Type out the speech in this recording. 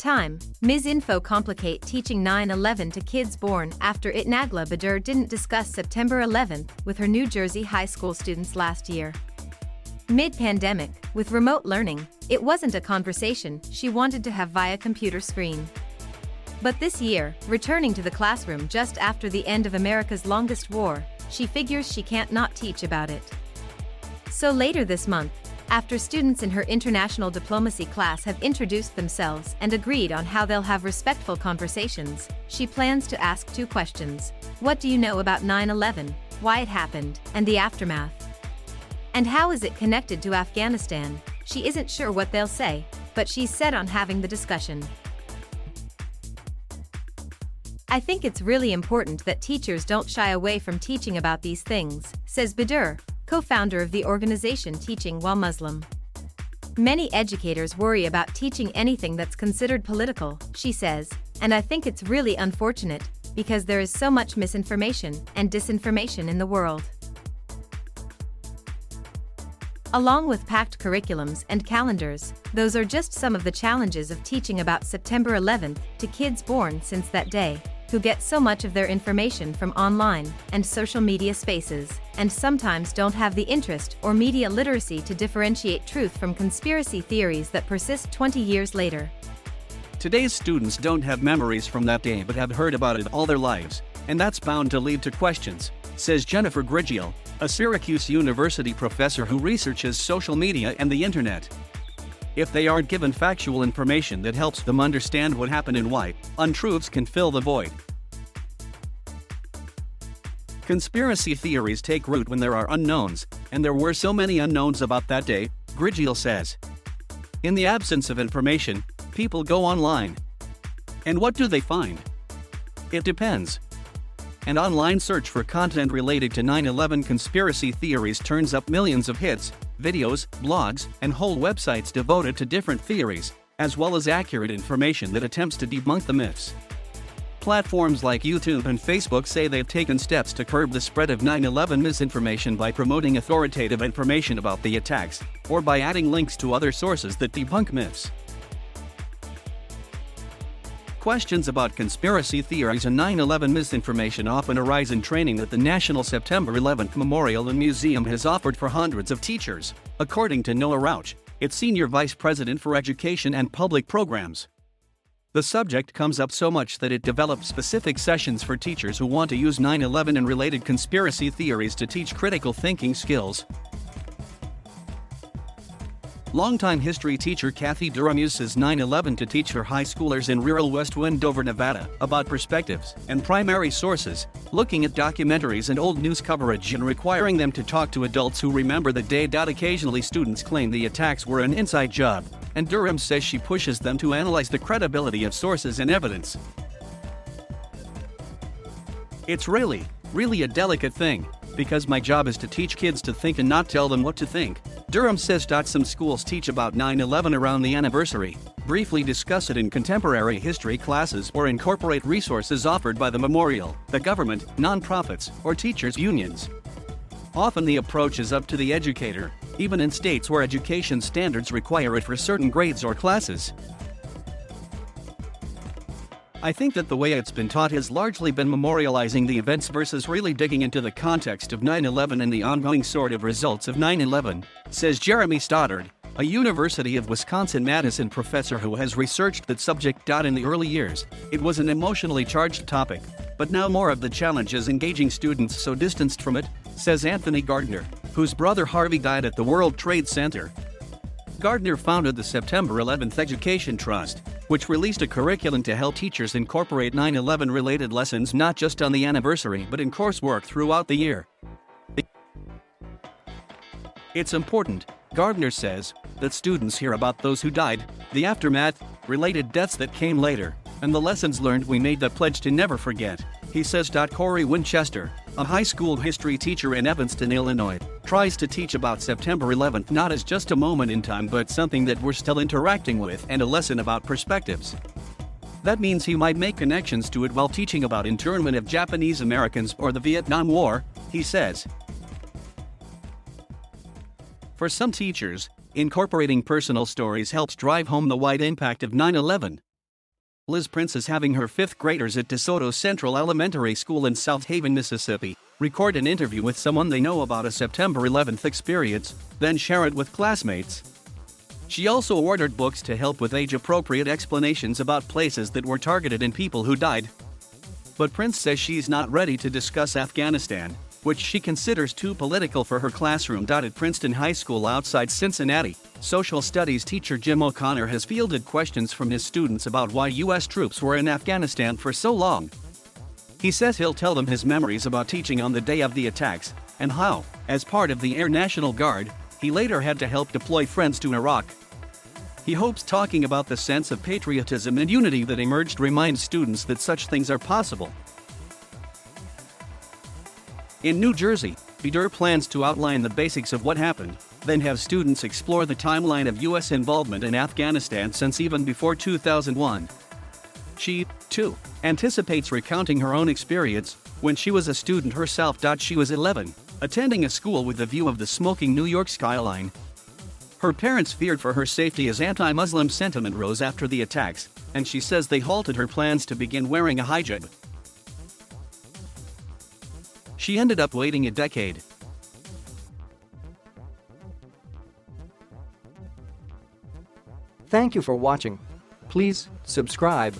Time, misinfo complicate teaching 9/11 to kids born after itNagla Bedir didn't discuss September 11th with her New Jersey high school students last year. Mid-pandemic, with remote learning, it wasn't a conversation she wanted to have via computer screen. But this year, returning to the classroom just after the end of America's longest war, she figures she can't not teach about it. So later this month, after students in her international diplomacy class have introduced themselves and agreed on how they'll have respectful conversations, she plans to ask 2 questions. What do you know about 9/11, why it happened, and the aftermath? And how is it connected to Afghanistan? She isn't sure what they'll say, but she's set on having the discussion. I think it's really important that teachers don't shy away from teaching about these things, says Bedir, co-founder of the organization Teaching While Muslim. Many educators worry about teaching anything that's considered political, she says, and I think it's really unfortunate, because there is so much misinformation and disinformation in the world. Along with packed curriculums and calendars, those are just some of the challenges of teaching about September 11th to kids born since that day, who get so much of their information from online and social media spaces, and sometimes don't have the interest or media literacy to differentiate truth from conspiracy theories that persist 20 years later. Today's students don't have memories from that day but have heard about it all their lives, and that's bound to lead to questions, says Jennifer Grigiel, a Syracuse University professor who researches social media and the internet. If they aren't given factual information that helps them understand what happened and why, untruths can fill the void. Conspiracy theories take root when there are unknowns, and there were so many unknowns about that day, Grigiel says. In the absence of information, people go online. And what do they find? It depends. An online search for content related to 9/11 conspiracy theories turns up millions of hits, videos, blogs, and whole websites devoted to different theories, as well as accurate information that attempts to debunk the myths. Platforms like YouTube and Facebook say they've taken steps to curb the spread of 9/11 misinformation by promoting authoritative information about the attacks, or by adding links to other sources that debunk myths. Questions about conspiracy theories and 9/11 misinformation often arise in training that the National September 11th Memorial and Museum has offered for hundreds of teachers, according to Noah Rauch, its Senior Vice President for Education and Public Programs. The subject comes up so much that it developed specific sessions for teachers who want to use 9/11 and related conspiracy theories to teach critical thinking skills. Longtime history teacher Kathy Durham uses 9/11 to teach her high schoolers in rural West Wendover, Nevada, about perspectives and primary sources, looking at documentaries and old news coverage and requiring them to talk to adults who remember the day. Occasionally students claim the attacks were an inside job, and Durham says she pushes them to analyze the credibility of sources and evidence. It's really a delicate thing, because my job is to teach kids to think and not tell them what to think, Durham says. Some schools teach about 9/11 around the anniversary, briefly discuss it in contemporary history classes, or incorporate resources offered by the memorial, the government, nonprofits, or teachers' unions. Often the approach is up to the educator, even in states where education standards require it for certain grades or classes. I think that the way it's been taught has largely been memorializing the events versus really digging into the context of 9/11 and the ongoing sort of results of 9/11, says Jeremy Stoddard, a University of Wisconsin-Madison professor who has researched that subject. In the early years, it was an emotionally charged topic, but now more of the challenge is engaging students so distanced from it, says Anthony Gardner, whose brother Harvey died at the World Trade Center. Gardner founded the September 11th Education Trust, which released a curriculum to help teachers incorporate 9/11 related lessons not just on the anniversary but in coursework throughout the year. It's important, Gardner says, that students hear about those who died, the aftermath, related deaths that came later, and the lessons learned. We made the pledge to never forget, he says. Corey Winchester, a high school history teacher in Evanston, Illinois, tries to teach about September 11th not as just a moment in time but something that we're still interacting with and a lesson about perspectives. That means he might make connections to it while teaching about internment of Japanese Americans or the Vietnam War, he says. For some teachers, incorporating personal stories helps drive home the wide impact of 9/11. Liz Prince is having her fifth graders at DeSoto Central Elementary School in South Haven, Mississippi, record an interview with someone they know about a September 11th experience, then share it with classmates. She also ordered books to help with age-appropriate explanations about places that were targeted and people who died. But Prince says she's not ready to discuss Afghanistan, which she considers too political for her classroom. At Princeton High School outside Cincinnati, social studies teacher Jim O'Connor has fielded questions from his students about why U.S. troops were in Afghanistan for so long. He says he'll tell them his memories about teaching on the day of the attacks, and how, as part of the Air National Guard, he later had to help deploy friends to Iraq. He hopes talking about the sense of patriotism and unity that emerged reminds students that such things are possible. In New Jersey, Bedir plans to outline the basics of what happened, then have students explore the timeline of U.S. involvement in Afghanistan since even before 2001. She, too, anticipates recounting her own experience when she was a student herself. She was 11, attending a school with a view of the smoking New York skyline. Her parents feared for her safety as anti-Muslim sentiment rose after the attacks, and she says they halted her plans to begin wearing a hijab. She ended up waiting a decade. Thank you for watching. Please subscribe